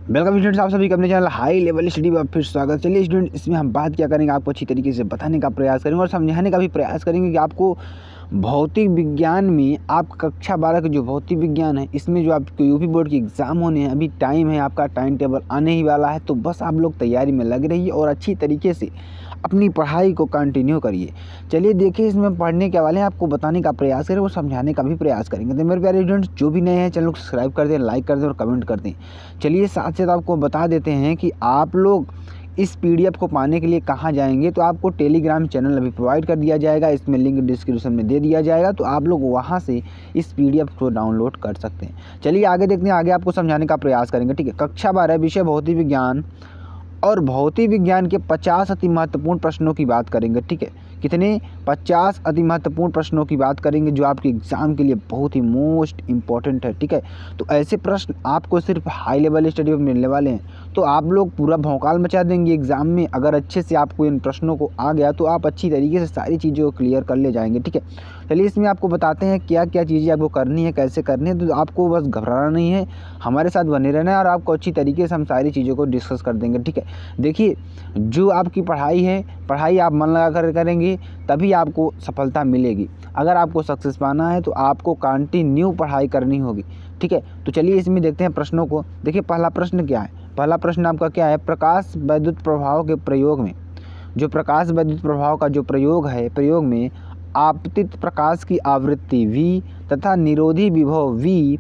Welcome students, आप सभी का अपने चैनल हाई लेवल स्टडी में फिर स्वागत। चलिए स्टूडेंट, इसमें हम बात क्या करेंगे, आपको अच्छी तरीके से बताने का प्रयास करेंगे और समझाने का भी प्रयास करेंगे कि आपको भौतिक विज्ञान में आप कक्षा 12 के जो भौतिक विज्ञान है, इसमें जो आपके यूपी बोर्ड के एग्ज़ाम होने हैं, अभी टाइम है, आपका टाइम टेबल आने ही वाला है। तो बस आप लोग तैयारी में लग रहिए और अच्छी तरीके से अपनी पढ़ाई को कंटिन्यू करिए। चलिए देखिए, इसमें पढ़ने के वाले हैं, आपको बताने का प्रयास करें और समझाने का भी प्रयास करेंगे। तो मेरे प्यारे स्टूडेंट्स, जो भी नए हैं चैनल को सब्सक्राइब कर दें, लाइक कर दें और कमेंट कर दें। चलिए साथ साथ आपको बता देते हैं कि आप लोग इस पीडीएफ को पाने के लिए कहाँ जाएंगे। तो आपको टेलीग्राम चैनल अभी प्रोवाइड कर दिया जाएगा, इसमें लिंक डिस्क्रिप्शन में दे दिया जाएगा, तो आप लोग वहाँ से इस पीडीएफ को डाउनलोड कर सकते हैं। चलिए आगे देखते हैं, आगे आपको समझाने का प्रयास करेंगे। ठीक है, कक्षा 12 विषय भौतिक विज्ञान और भौतिक विज्ञान के 50 अति महत्वपूर्ण प्रश्नों की बात करेंगे। ठीक है, कितने 50 अति महत्वपूर्ण प्रश्नों की बात करेंगे जो आपके एग्ज़ाम के लिए बहुत ही मोस्ट इम्पॉर्टेंट है। ठीक है, तो ऐसे प्रश्न आपको सिर्फ हाई लेवल स्टडी में मिलने वाले हैं, तो आप लोग पूरा भौकाल मचा देंगे एग्ज़ाम में। अगर अच्छे से आपको इन प्रश्नों को आ गया तो आप अच्छी तरीके से सारी चीज़ों को क्लियर कर ले जाएंगे। ठीक है, चलिए इसमें आपको बताते हैं क्या क्या चीज़ें आपको करनी है, कैसे करनी है। तो आपको बस घबराना नहीं है, हमारे साथ बने रहना है और आपको अच्छी तरीके से हम सारी चीज़ों को डिस्कस कर देंगे। ठीक है, देखिए, जो आपकी पढ़ाई है, पढ़ाई आप मन लगा कर करेंगे तभी आपको सफलता मिलेगी। अगर आपको सक्सेस पाना है तो आपको कंटिन्यू पढ़ाई करनी होगी। ठीक है, तो चलिए इसमें देखते हैं प्रश्नों को। देखिए पहला प्रश्न क्या है, पहला प्रश्न आपका क्या है, प्रकाश वैद्युत प्रभाव के प्रयोग में, जो प्रकाश वैद्युत प्रभाव का जो प्रयोग है, प्रयोग में आपतित प्रकाश की आवृत्ति v तथा निरोधी विभव v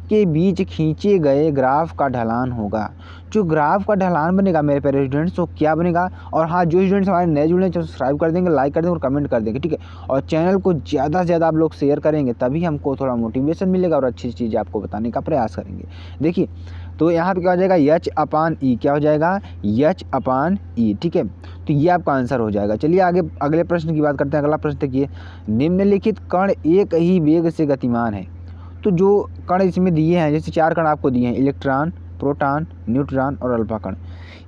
के बीच खींचे गए ग्राफ का ढलान होगा। जो ग्राफ का ढलान बनेगा मेरे प्यारे स्टूडेंट्स, तो क्या बनेगा। और हाँ, जो स्टूडेंट्स हमारे नए जुड़े हैं सब्सक्राइब कर देंगे, लाइक कर देंगे और कमेंट कर देंगे। ठीक है, और चैनल को ज़्यादा से ज़्यादा आप लोग शेयर करेंगे तभी हमको थोड़ा मोटिवेशन मिलेगा और अच्छी चीज़ें आपको बताने का प्रयास करेंगे। देखिए, तो यहाँ पे क्या हो जाएगा, h/e, क्या हो जाएगा, h/e। ठीक है, तो ये आपका आंसर हो जाएगा। चलिए आगे अगले प्रश्न की बात करते हैं। अगला प्रश्न देखिए, निम्नलिखित कण एक ही वेग से गतिमान है। तो जो कण इसमें दिए हैं, जैसे 4 कण आपको दिए हैं, इलेक्ट्रॉन, प्रोटॉन, न्यूट्रॉन और अल्फा कण।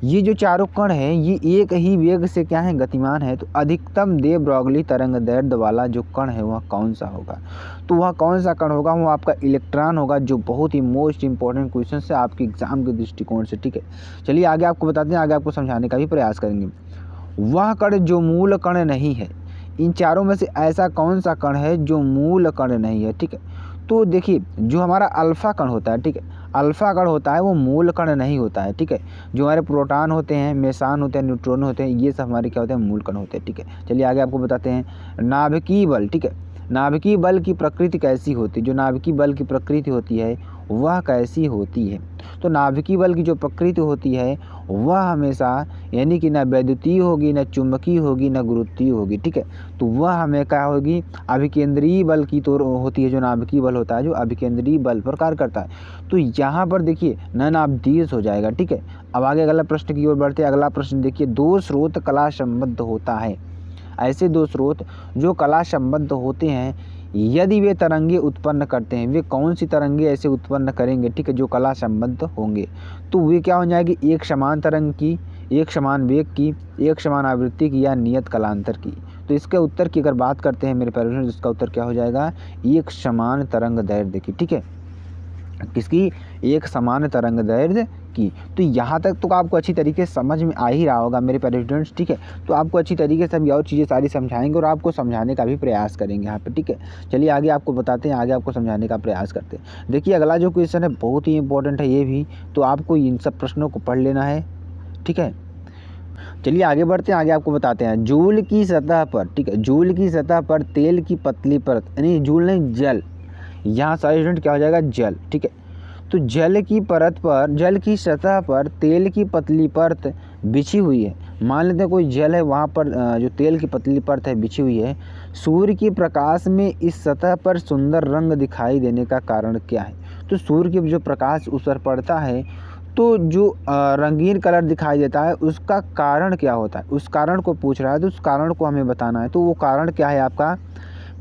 ये जो चारों कण हैं ये एक ही वेग से क्या है, गतिमान है। तो अधिकतम दे ब्रॉगली तरंग दैर्ध्य वाला जो कण है वह कौन सा होगा। तो वह कौन सा कण होगा, वो आपका इलेक्ट्रॉन होगा, जो बहुत ही मोस्ट इंपॉर्टेंट क्वेश्चन है आपके एग्जाम के दृष्टिकोण से। ठीक है, चलिए आगे आपको बताते हैं, आगे आपको समझाने का भी प्रयास करेंगे। वह कण जो मूल कण नहीं है, इन चारों में से ऐसा कौन सा कण है जो मूल कण नहीं है। ठीक है, तो देखिए, जो हमारा अल्फा कण होता है, ठीक है, अल्फा कण होता है वो मूल कण नहीं होता है। ठीक है, जो हमारे प्रोटॉन होते हैं, मेसान होते हैं, न्यूट्रॉन होते हैं, ये सब हमारे क्या होते हैं, मूल कण होते हैं। ठीक है, चलिए आगे आपको बताते हैं नाभिकीय बल। ठीक है, नाभिकीय बल की प्रकृति कैसी होती है, जो नाभिकीय बल की प्रकृति होती है वह कैसी होती है। तो नाभिकीय बल की जो प्रकृति होती है वह हमेशा यानी कि न वैद्युतीय होगी, न चुंबकीय होगी, न गुरुत्वीय होगी। ठीक है, तो वह हमें क्या होगी, अभिकेंद्रीय बल की तो होती है। जो नाभिकीय बल होता है जो अभिकेंद्रीय बल पर कार्य करता है। तो यहाँ पर देखिए ननाब्दीय हो जाएगा। ठीक है, अब आगे अगला प्रश्न की ओर बढ़ते हैं। अगला प्रश्न देखिए, दो स्रोत कला संबद्ध होता है। ऐसे दो स्रोत जो कला संबद्ध होते हैं, यदि वे तरंगे उत्पन्न करते हैं, वे कौन सी तरंगे ऐसे उत्पन्न करेंगे, ठीक है, जो कला संबद्ध होंगे। तो वे क्या हो जाएगी, एक समान तरंग की, एक समान वेग की, एक समान आवृत्ति की या नियत कलांतर की। तो इसके उत्तर की अगर बात करते हैं मेरे प्यारे स्टूडेंट्स, इसका उत्तर क्या हो जाएगा, एक समान तरंग दैर्ध्य की। ठीक है, किसकी, एक समान तरंग दैर्ध्य की। तो यहाँ तक तो आपको अच्छी तरीके से समझ में आ ही रहा होगा मेरे प्यारे स्टूडेंट्स। ठीक है, तो आपको अच्छी तरीके से अभी और चीज़ें सारी समझाएंगे और आपको समझाने का भी प्रयास करेंगे यहाँ पे। ठीक है, चलिए आगे आपको बताते हैं, आगे आपको समझाने का प्रयास करते हैं। देखिए अगला जो क्वेश्चन है बहुत ही इंपॉर्टेंट है ये भी, तो आपको इन सब प्रश्नों को पढ़ लेना है। ठीक है, चलिए आगे बढ़ते हैं, आगे आपको बताते हैं। जूल की सतह पर, ठीक है, जूल की सतह पर तेल की पतली परत, यानी जूल नहीं जल, यहाँ सारे स्टूडेंट क्या हो जाएगा, जल। ठीक है, तो जल की परत पर, जल की सतह पर तेल की पतली परत बिछी हुई है। मान लेते हैं कोई जल है, वहाँ पर जो तेल की पतली परत है बिछी हुई है। सूर्य के प्रकाश में इस सतह पर सुंदर रंग दिखाई देने का कारण क्या है। तो सूर्य के जो प्रकाश उस पर पड़ता है तो जो रंगीन कलर दिखाई देता है, उसका कारण क्या होता है, उस कारण को पूछ रहा है। तो उस कारण को हमें बताना है। तो वो कारण क्या है आपका,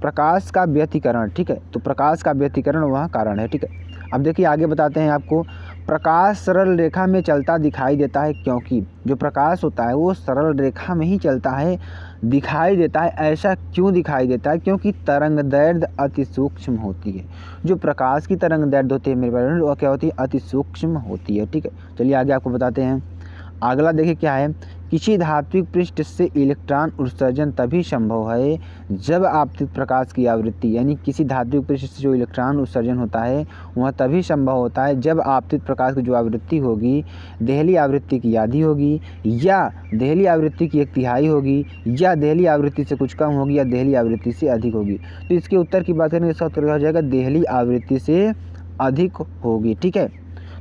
प्रकाश का व्यतिकरण। ठीक है, तो प्रकाश का व्यतिकरण वह कारण है। ठीक है, अब देखिए आगे बताते हैं आपको, प्रकाश सरल रेखा में चलता दिखाई देता है क्योंकि जो प्रकाश होता है वो सरल रेखा में ही चलता है, दिखाई देता है। ऐसा क्यों दिखाई देता है? क्योंकि तरंग दैर्ध्य अति सूक्ष्म होती है। जो प्रकाश की तरंग दैर्ध्य होती है मेरे पास वो क्या होती है? अति सूक्ष्म होती है। ठीक है, चलिए आगे आपको बताते हैं। अगला देखिए क्या है, किसी धात्विक पृष्ठ से इलेक्ट्रॉन उत्सर्जन तभी संभव है जब आपतित प्रकाश की आवृत्ति, यानी किसी धात्विक पृष्ठ से जो इलेक्ट्रॉन उत्सर्जन होता है वह तभी संभव होता है जब आपतित प्रकाश की जो आवृत्ति होगी देहली आवृत्ति की आधी होगी, या देहली आवृत्ति की 1/3 होगी, या देहली आवृत्ति से कुछ कम होगी, या देहली आवृत्ति से अधिक होगी। तो इसके उत्तर की बात करें, इसका उत्तर क्या हो जाएगा? देहली आवृत्ति से अधिक होगी। ठीक है,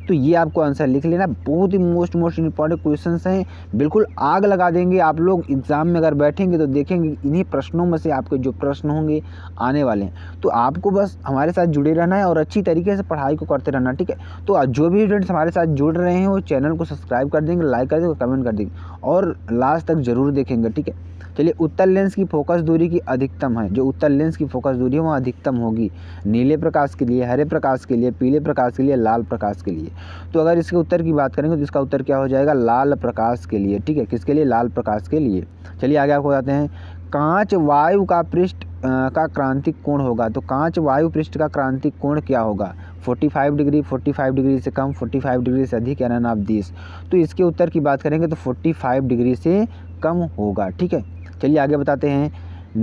तो ये आपको आंसर लिख लेना। बहुत ही मोस्ट इंपॉर्टेंट क्वेश्चंस हैं, बिल्कुल आग लगा देंगे। आप लोग एग्जाम में अगर बैठेंगे तो देखेंगे इन्हीं प्रश्नों में से आपके जो प्रश्न होंगे आने वाले हैं। तो आपको बस हमारे साथ जुड़े रहना है और अच्छी तरीके से पढ़ाई को करते रहना। ठीक है, तो जो भी स्टूडेंट्स हमारे साथ जुड़ रहे हैं वो चैनल को सब्सक्राइब कर देंगे, लाइक कर देंगे, कमेंट कर देंगे और लास्ट तक जरूर देखेंगे। ठीक है, चलिए, उत्तल लेंस की फोकस दूरी की अधिकतम है। जो उत्तल लेंस की फोकस दूरी है वो अधिकतम होगी नीले प्रकाश के लिए, हरे प्रकाश के लिए, पीले प्रकाश के लिए, लाल प्रकाश के लिए। तो अगर इसके उत्तर की बात करेंगे तो इसका उत्तर क्या हो जाएगा? लाल प्रकाश के लिए। ठीक है, किसके लिए? लाल प्रकाश के लिए। चलिए आगे आपको बताते हैं, कांच वायु का पृष्ठ का क्रांतिक कोण होगा। तो कांच वायु पृष्ठ का क्रांतिक कोण क्या होगा? 45 डिग्री, 45 डिग्री से कम, 45 डिग्री से अधिक, या नन ऑफ दिस। तो इसके उत्तर की बात करेंगे तो 45 डिग्री से कम होगा। ठीक है, चलिए आगे बताते हैं,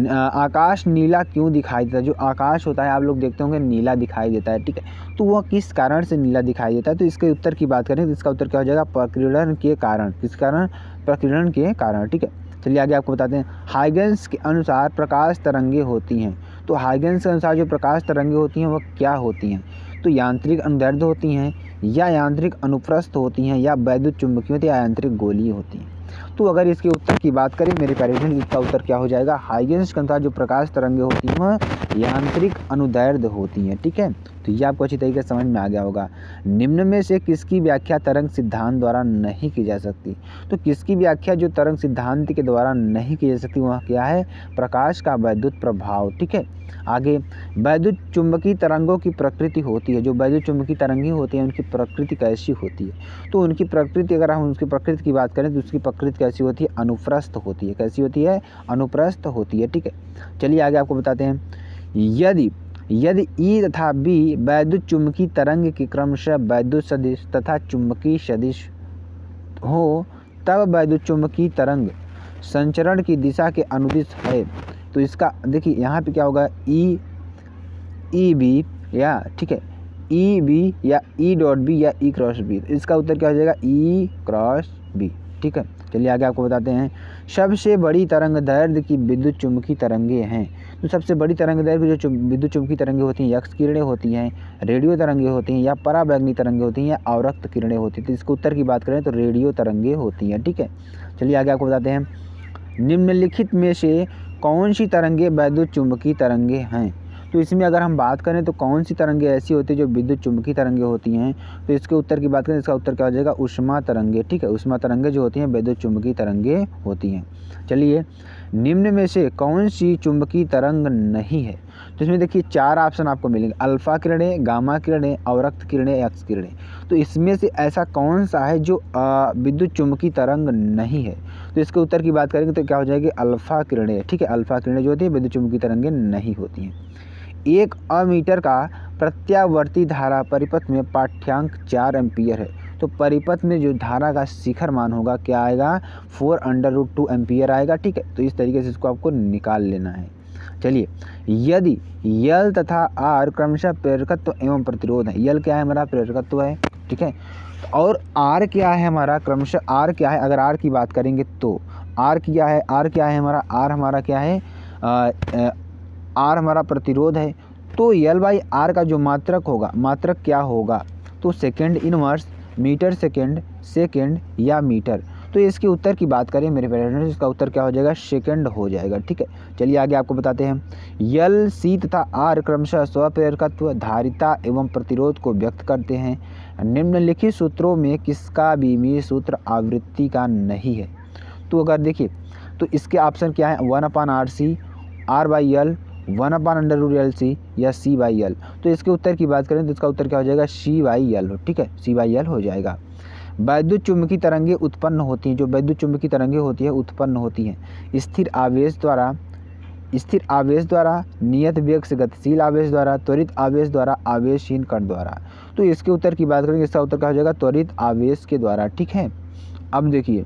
आकाश नीला क्यों दिखाई देता है? जो आकाश होता है आप लोग देखते होंगे नीला दिखाई देता है। ठीक है, तो वह किस कारण से नीला दिखाई देता है? तो इसके उत्तर की बात करें तो इसका उत्तर क्या हो जाएगा? प्रकीर्णन के कारण। किस कारण? प्रकीर्णन के कारण। ठीक है, चलिए आगे आपको बताते हैं, हाइगेंस के अनुसार प्रकाश तरंगे होती हैं। तो हाइगेंस के अनुसार जो प्रकाश तरंगे होती हैं वह क्या होती हैं? तो यांत्रिक अनुदैर्ध्य होती हैं, या यांत्रिक अनुप्रस्थ होती हैं, या वैद्युत चुंबकीय होती है, या यांत्रिक गोलीय होती हैं। तो अगर इसके उत्तर की बात करें मेरे प्यारे स्टूडेंट, इसका उत्तर क्या हो जाएगा? हाइगेंस के अनुसार जो प्रकाश तरंगे होती हैं वह यांत्रिक अनुदैर्ध्य होती हैं। ठीक है, तो ये आपको अच्छी तरीके से समझ में आ गया होगा। निम्न में से किसकी व्याख्या तरंग सिद्धांत द्वारा नहीं की जा सकती? तो किसकी व्याख्या जो तरंग सिद्धांत के द्वारा नहीं की जा सकती वह क्या है? प्रकाश का वैद्युत प्रभाव। ठीक है, आगे वैद्युत चुंबकीय तरंगों की प्रकृति होती है। जो वैद्युत चुंबकीय तरंगें होती हैं उनकी प्रकृति कैसी होती है? तो उनकी प्रकृति, अगर हम उसकी प्रकृति की बात करें तो उसकी प्रकृति कैसी होती है? अनुप्रस्थ होती है। कैसी होती है? अनुप्रस्थ होती है। ठीक है, चलिए आगे आपको बताते हैं, यदि ई तथा बी वैद्युत चुंबकीय तरंग की क्रमशः वैद्युत सदिश तथा चुंबकीय सदिश हो तब वैद्युत चुंबकीय तरंग संचरण की दिशा के अनुदिश है। तो इसका देखिए यहाँ पे क्या होगा? ई बी, या ठीक है, ई बी या ई डॉट बी या ई क्रॉस बी। तो इसका उत्तर क्या हो जाएगा? ई क्रॉस बी। ठीक है, चलिए आगे आपको बताते हैं, सबसे बड़ी तरंग दैर्ध्य की विद्युत चुंबकीय तरंगे हैं। तो सबसे बड़ी तरंग दैर्ध्य की जो विद्युत चुंबकीय तरंगे होती हैं, एक्स किरणें होती हैं, रेडियो तरंगे होती हैं, या पराबैंगनी तरंगे होती हैं, या अवरक्त किरणें होती हैं। तो इसके उत्तर की बात करें तो रेडियो तरंगे होती हैं। ठीक है, चलिए आगे आपको बताते हैं, निम्नलिखित में से कौन सी तरंगे वैद्युत चुंबकीय तरंगे हैं? तो इसमें अगर हम बात करें तो कौन सी तरंगे ऐसी होती है जो विद्युत चुंबकीय तरंगे होती हैं? तो इसके उत्तर की बात करें, इसका उत्तर क्या हो जाएगा? ऊष्मा तरंगे। ठीक है, ऊष्मा तरंगे जो होती हैं विद्युत चुंबकीय तरंगे होती हैं। चलिए, निम्न में से कौन सी चुंबकीय तरंग नहीं है? तो इसमें देखिए 4 ऑप्शन आपको मिलेंगे, अल्फा किरणें, गामा किरणें, अवरक्त किरणें, एक्स किरणें। तो इसमें से ऐसा कौन सा है जो विद्युत चुंबकीय तरंग नहीं है? तो इसके उत्तर की बात करेंगे तो क्या हो जाएगी? अल्फा किरणें। ठीक है, अल्फा किरणें जो होती है विद्युत चुंबकीय तरंगे नहीं होती हैं। 1 अमीटर का प्रत्यावर्ती धारा परिपथ में पाठ्यांक 4 एम्पीयर है। तो परिपथ में जो धारा का शिखर मान होगा क्या आएगा? 4√2 एम्पीयर आएगा। ठीक है, तो इस तरीके से इसको आपको निकाल लेना है। चलिए, यदि यल तथा आर क्रमशः प्रेरकत्व एवं प्रतिरोध है। यल क्या है? हमारा प्रेरकत्व है। ठीक है, और आर क्या है? हमारा क्रमशः आर क्या है? अगर आर की बात करेंगे तो आर क्या है? आर क्या है हमारा? आर हमारा क्या है? आर हमारा प्रतिरोध है। तो यल बाई आर का जो मात्रक होगा, मात्रक क्या होगा? तो second inverse, meter second, second या मीटर। तो इसके उत्तर की बात करें मेरे पेरेंट्स, इसका उत्तर क्या हो जाएगा? सेकेंड हो जाएगा। ठीक है, चलिए आगे आपको बताते हैं, यल सी तथा आर क्रमशः स्वप्रेरकत्व, धारिता एवं प्रतिरोध को व्यक्त करते हैं। निम्नलिखित सूत्रों में किसका बीमीय सूत्र आवृत्ति का नहीं है? तो अगर देखिए तो इसके ऑप्शन क्या है? 1/RC, R by L, 1/√LC या C बाई एल। तो इसके उत्तर की बात करें तो इसका उत्तर क्या हो जाएगा? C by L. ठीक है, C बाई एल हो जाएगा। वैद्युत चुम्बकीय तरंगें उत्पन्न होती हैं, जो वैद्युत चुम्बकीय तरंगें होती है उत्पन्न होती हैं स्थिर आवेश द्वारा, नियत वेग से गतिशील आवेश द्वारा, त्वरित आवेश द्वारा, आवेशहीन कण द्वारा। तो इसके उत्तर की बात करेंगे, इसका उत्तर क्या हो जाएगा, त्वरित आवेश के द्वारा। ठीक है, अब देखिए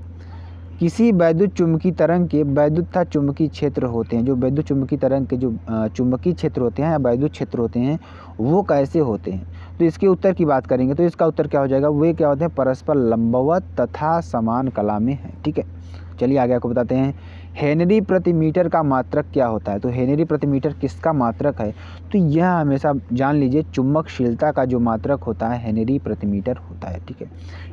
किसी वैद्युत चुम्बकीय तरंग के वैद्युत तथा चुम्बकीय क्षेत्र होते हैं, जो वैद्युत चुम्बकीय तरंग के जो चुम्बकीय क्षेत्र होते हैं या वैद्युत क्षेत्र होते हैं वो कैसे होते हैं। तो इसके उत्तर की बात करेंगे तो इसका उत्तर क्या हो जाएगा, वे क्या होते हैं, परस्पर लंबवत तथा समान कला में है। ठीक है, चलिए आगे आपको बताते हैं हेनरी प्रति मीटर का मात्रक क्या होता है। तो हेनरी प्रति मीटर किसका मात्रक है, तो यह हमेशा जान लीजिए चुंबकशीलता का जो मात्रक होता है हेनरी प्रति मीटर होता है। ठीक है,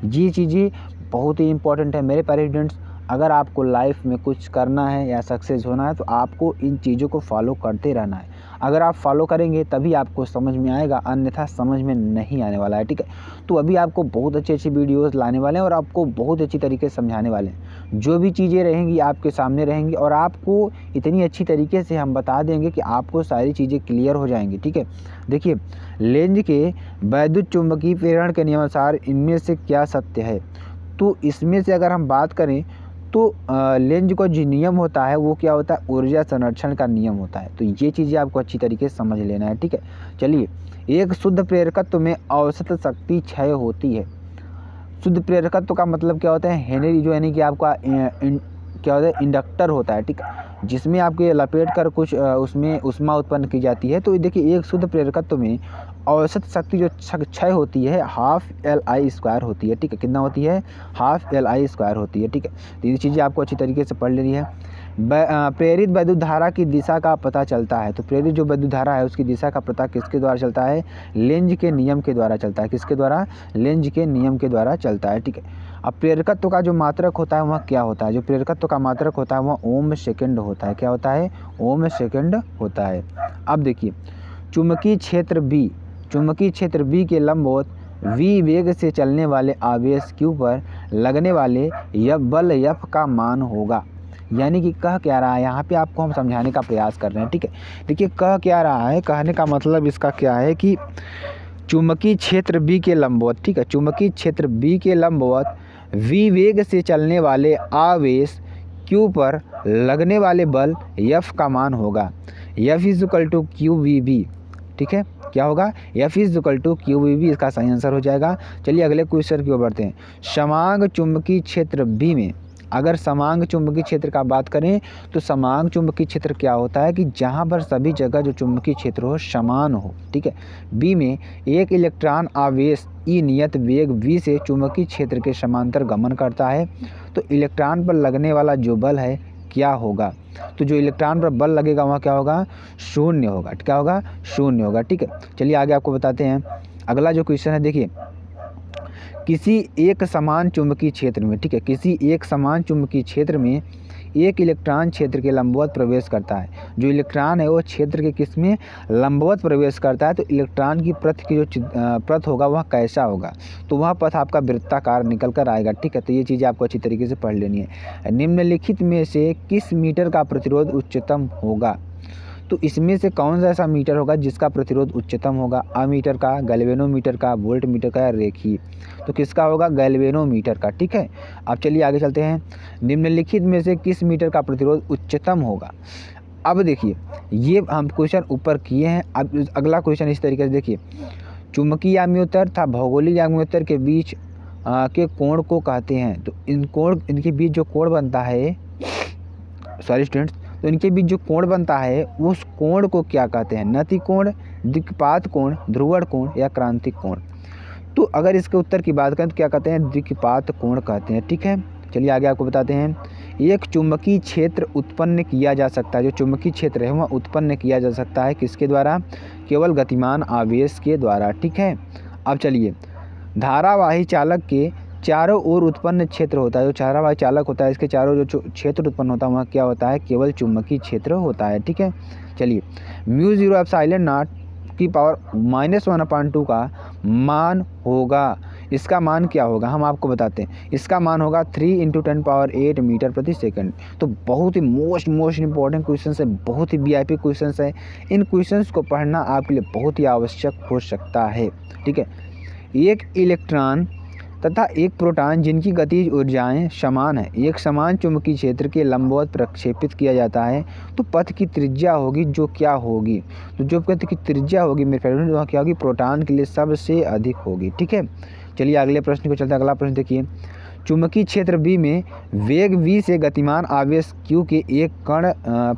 ये चीज़ें बहुत ही इंपॉर्टेंट है मेरे प्यारे स्टूडेंट्स। अगर आपको लाइफ में कुछ करना है या सक्सेस होना है तो आपको इन चीज़ों को फॉलो करते रहना है। अगर आप फॉलो करेंगे तभी आपको समझ में आएगा, अन्यथा समझ में नहीं आने वाला है। ठीक है, तो अभी आपको बहुत अच्छी वीडियोस लाने वाले हैं और आपको बहुत अच्छी तरीके से समझाने वाले हैं। जो भी चीज़ें रहेंगी आपके सामने रहेंगी और आपको इतनी अच्छी तरीके से हम बता देंगे कि आपको सारी चीज़ें क्लियर हो जाएंगी। ठीक है, देखिए लेंज के वैद्युत चुम्बकीय प्रेरण के नियमानुसार इनमें से क्या सत्य है। तो इसमें से अगर हम बात करें तो लेंज का जो नियम होता है वो क्या होता है, ऊर्जा संरक्षण का नियम होता है। तो ये चीज़ें आपको अच्छी तरीके से समझ लेना है। ठीक है, चलिए एक शुद्ध प्रेरकत्व में औसत शक्ति क्षय होती है। शुद्ध प्रेरकत्व का मतलब क्या होता है, हेनरी जो यानी कि आपका क्या होता है, इंडक्टर होता है। ठीक है, जिसमें आपके लपेट कर कुछ उसमें ऊष्मा उत्पन्न की जाती है। तो देखिए एक शुद्ध प्रेरकत्व में औसत शक्ति जो क्षय होती है ½Li² होती है। ठीक है, कितना होती है, ½ Li² होती है। ठीक है, तो ये चीज़ें आपको अच्छी तरीके से पढ़ लेनी है। प्रेरित वैद्युत धारा की दिशा का पता चलता है। तो प्रेरित जो वैद्युत धारा है उसकी दिशा का पता किसके द्वारा चलता है, लेंज के नियम के द्वारा चलता है। किसके द्वारा, लेंज के नियम के द्वारा चलता है। ठीक है, अब प्रेरकत्व का जो मात्रक होता है वह क्या होता है, जो प्रेरकत्व का मात्रक होता है वह ओम सेकंड होता है। क्या होता है, ओम सेकंड होता है। अब देखिए चुंबकीय क्षेत्र बी के लंबवत v वेग से चलने वाले आवेश q पर लगने वाले बल F का मान होगा। यानी कि कह क्या रहा है, यहाँ पे आपको हम समझाने का प्रयास कर रहे हैं। ठीक है, देखिए कह क्या रहा है, कहने का मतलब इसका क्या है कि चुंबकीय क्षेत्र बी के लंबवत, ठीक है, चुंबकीय क्षेत्र बी के लंबवत v वेग से चलने वाले आवेश q पर लगने वाले बल F का मान होगा। F = QVB। ठीक है, क्या होगा, F = QVB इसका सही आंसर हो जाएगा। चलिए अगले क्वेश्चन की ओर बढ़ते हैं। समांग चुंबकीय क्षेत्र बी में, अगर समांग चुंबकीय क्षेत्र का बात करें तो समांग चुंबकीय क्षेत्र क्या होता है कि जहां पर सभी जगह जो चुंबकीय क्षेत्र हो समान हो। ठीक है, बी में एक इलेक्ट्रॉन आवेश ई नियत वेग v से चुंबकीय क्षेत्र के समांतर गमन करता है तो इलेक्ट्रॉन पर लगने वाला जो बल है क्या होगा। तो जो इलेक्ट्रॉन पर बल लगेगा वहाँ क्या होगा, शून्य होगा। क्या होगा, शून्य होगा। ठीक है, चलिए आगे आपको बताते हैं। अगला जो क्वेश्चन है देखिए, किसी एक समान चुंबकीय क्षेत्र में, ठीक है, किसी एक समान चुंबकीय क्षेत्र में एक इलेक्ट्रॉन क्षेत्र के लंबवत प्रवेश करता है। जो इलेक्ट्रॉन है वो क्षेत्र के किस में, लंबवत प्रवेश करता है। तो इलेक्ट्रॉन की पथ की जो पथ होगा वह कैसा होगा, तो वह पथ आपका वृत्ताकार निकल कर आएगा। ठीक है, तो ये चीज़ें आपको अच्छी तरीके से पढ़ लेनी है। निम्नलिखित में से किस मीटर का प्रतिरोध उच्चतम होगा। तो इसमें से कौन सा ऐसा मीटर होगा जिसका प्रतिरोध उच्चतम होगा, अमीटर का, गैल्वेनोमीटर का, वोल्ट मीटर का या रेखीय। तो किसका होगा, गैल्वेनोमीटर का। ठीक है, अब चलिए आगे चलते हैं। निम्नलिखित में से किस मीटर का प्रतिरोध उच्चतम होगा। अब देखिए ये हम क्वेश्चन ऊपर किए हैं। अब अगला क्वेश्चन इस तरीके से देखिए, चुंबकीय आम्योत्तर तथा भौगोलिक आम्योत्तर के बीच के कोण को कहते हैं। तो इनके बीच जो कोण बनता है, सॉरी स्टूडेंट्स, तो इनके बीच जो कोण बनता है उस कोण को क्या कहते हैं, नति कोण, दिक्पात कोण, ध्रुवण कोण या क्रांतिक कोण। तो अगर इसके उत्तर की बात करें तो क्या कहते हैं, दिक्पात कोण कहते हैं। ठीक है, चलिए आगे आपको बताते हैं। एक चुंबकीय क्षेत्र उत्पन्न किया जा सकता है, जो चुंबकीय क्षेत्र है वह उत्पन्न किया जा सकता है किसके द्वारा, केवल गतिमान आवेश के द्वारा। ठीक है, अब चलिए धारावाही चालक के चारों ओर उत्पन्न क्षेत्र होता है। जो धारावाही चालक होता है इसके चारों जो क्षेत्र उत्पन्न होता है वह क्या होता है, केवल चुंबकीय क्षेत्र होता है। ठीक है, चलिए μ0ε0 की पावर -1/2 का मान होगा। इसका मान क्या होगा, हम आपको बताते हैं। इसका मान होगा 3 × 10⁸ मीटर प्रति सेकंड। तो बहुत ही मोस्ट इंपॉर्टेंट क्वेश्चन है, बहुत ही VIP क्वेश्चन है। इन क्वेश्चंस को पढ़ना आपके लिए बहुत ही आवश्यक हो सकता है। ठीक है, एक इलेक्ट्रॉन तथा एक प्रोटॉन जिनकी गतिज ऊर्जाएं समान है एक समान चुंबकीय क्षेत्र के लंबवत प्रक्षेपित किया जाता है तो पथ की त्रिज्या होगी जो क्या होगी, तो जो पथ की त्रिज्या होगी मेरे फ्रेंड वह क्या होगी, प्रोटॉन के लिए सबसे अधिक होगी। ठीक है, चलिए अगले प्रश्न को चलते हैं। अगला प्रश्न देखिए, चुंबकीय क्षेत्र B में वेग v से गतिमान आवेश q के एक कण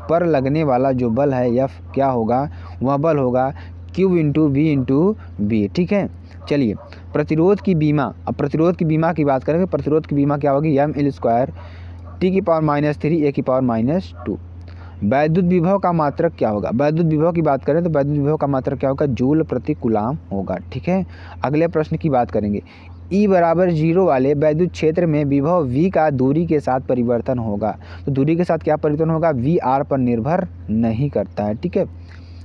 पर लगने वाला जो बल है F क्या होगा, वह बल होगा q into v into B. ठीक है, चलिए प्रतिरोध की बीमा, अब प्रतिरोध की बीमा की बात करेंगे। प्रतिरोध की बीमा क्या होगी, ml स्क्वायर T⁻³ A⁻²। वैद्युत विभव का मात्रक क्या होगा, वैद्युत विभव की बात करें तो वैद्युत विभव का मात्रक क्या होगा, जूल प्रति कूलाम होगा। ठीक है, अगले प्रश्न की बात करेंगे। E बराबर 0 वाले वैद्युत क्षेत्र में विभव V का दूरी के साथ परिवर्तन होगा, तो दूरी के साथ क्या परिवर्तन होगा, V R पर निर्भर नहीं करता है। ठीक है,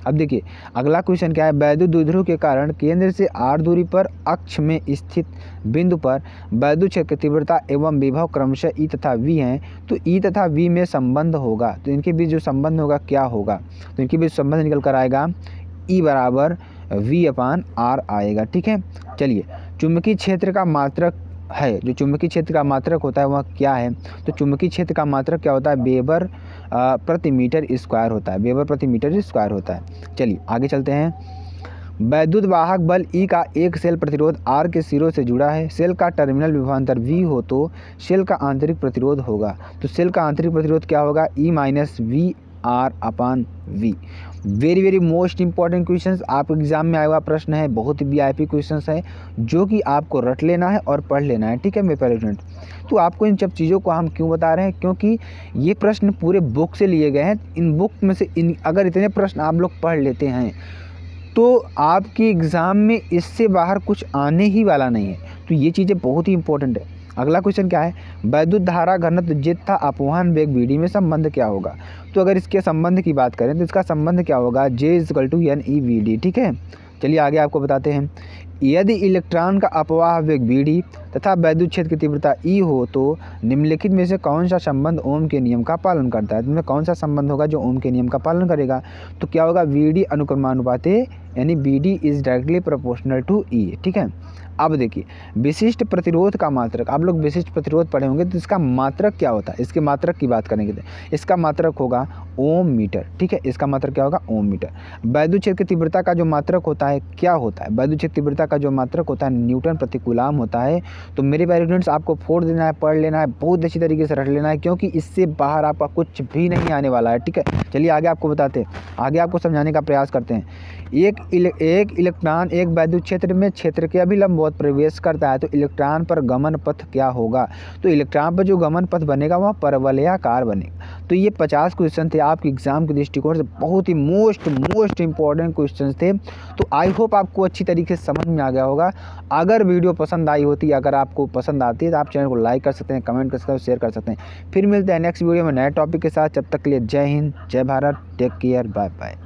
अब देखिए अगला क्वेश्चन क्या है, वैद्युत द्विध्रुव के कारण केंद्र से r दूरी पर अक्ष में स्थित बिंदु पर वैद्युत क्षेत्र की तीव्रता एवं विभव क्रमशः E तथा V हैं, तो E तथा V में संबंध होगा, तो इनके बीच जो संबंध होगा क्या होगा, तो इनके बीच संबंध निकल कर आएगा E बराबर V/R आएगा। ठीक है, चलिए चुंबकीय क्षेत्र का मात्रक है, जो चुंबकीय क्षेत्र का मात्रक होता है वह क्या है, तो चुंबकीय क्षेत्र का मात्रक क्या होता है, वेबर प्रति मीटर स्क्वायर होता है, वेबर प्रति मीटर स्क्वायर होता है। चलिए आगे चलते हैं। वैद्युत वाहक बल E का एक सेल प्रतिरोध R के सिरों से जुड़ा है, सेल का टर्मिनल विभवांतर V हो तो सेल का आंतरिक प्रतिरोध होगा, तो सेल का आंतरिक प्रतिरोध क्या होगा, E-VR/V। Very most important questions आपके एग्जाम में आया हुआ प्रश्न है, बहुत ही VIP क्वेश्चंस है जो कि आपको रट लेना है और पढ़ लेना है। ठीक है मेरे प्यारे स्टूडेंट, तो आपको इन सब चीज़ों को हम क्यों बता रहे हैं, क्योंकि ये प्रश्न पूरे बुक से लिए गए हैं। इन बुक में से अगर इतने प्रश्न आप लोग पढ़ लेते हैं तो आपके एग्ज़ाम में इससे बाहर कुछ आने ही वाला नहीं है, तो ये चीज़ें बहुत ही इंपॉर्टेंट है। अगला क्वेश्चन क्या है, वैद्युत धारा घनत्व J तथा अपवहन वेग VD में संबंध क्या होगा, तो अगर इसके संबंध की बात करें तो इसका संबंध क्या होगा, J = NeVD। ठीक है, चलिए आगे आपको बताते हैं। यदि इलेक्ट्रॉन का अपवाह वेग VD तथा वैद्युत क्षेत्र की तीव्रता E हो तो निम्नलिखित में से कौन सा संबंध ओम के नियम का पालन करता है, इनमें कौन सा संबंध होगा जो ओम के नियम का पालन करेगा, तो क्या होगा, VD अनुक्रमानुपाते यानी BD is directly proportional to E। ठीक है, अब देखिए विशिष्ट प्रतिरोध का मात्रक, आप लोग विशिष्ट प्रतिरोध पढ़े होंगे तो इसका मात्रक क्या होता है, इसके मात्रक की बात करेंगे तो इसका मात्रक होगा ओम मीटर। ठीक है, इसका मात्रक क्या होगा, ओम मीटर। वैद्युत क्षेत्र की तीव्रता का जो मात्रक होता है क्या होता है, वैद्युत क्षेत्र तीव्रता का जो मात्रक होता है न्यूटन प्रति कूलाम होता है। तो मेरे प्यारे स्टूडेंट्स आपको फोड़ देना है, पढ़ लेना है, बहुत अच्छी तरीके से रट लेना है, क्योंकि इससे बाहर आपका कुछ भी नहीं आने वाला है। ठीक है, चलिए आगे आपको बताते हैं, आगे आपको समझाने का प्रयास करते हैं। एक इलेक्ट्रॉन एक वैद्युत क्षेत्र में क्षेत्र के अभिलंबवत प्रवेश करता है तो इलेक्ट्रॉन पर गमन पथ क्या होगा, तो इलेक्ट्रॉन पर जो गमन पथ बनेगा वह परवलयाकार बनेगा। तो ये 50 क्वेश्चन थे आपके एग्जाम के दृष्टिकोण से, बहुत ही मोस्ट इंपॉर्टेंट क्वेश्चन थे। तो आई होप आपको अच्छी तरीके से समझ में आ गया होगा। अगर वीडियो पसंद आई होती, अगर आपको पसंद आती है तो आप चैनल को लाइक कर सकते हैं, कमेंट कर सकते हैं, शेयर कर सकते हैं। फिर मिलते हैं नेक्स्ट वीडियो में नए टॉपिक के साथ, जब तक के लिए जय हिंद, जय Bharat, take care, bye bye.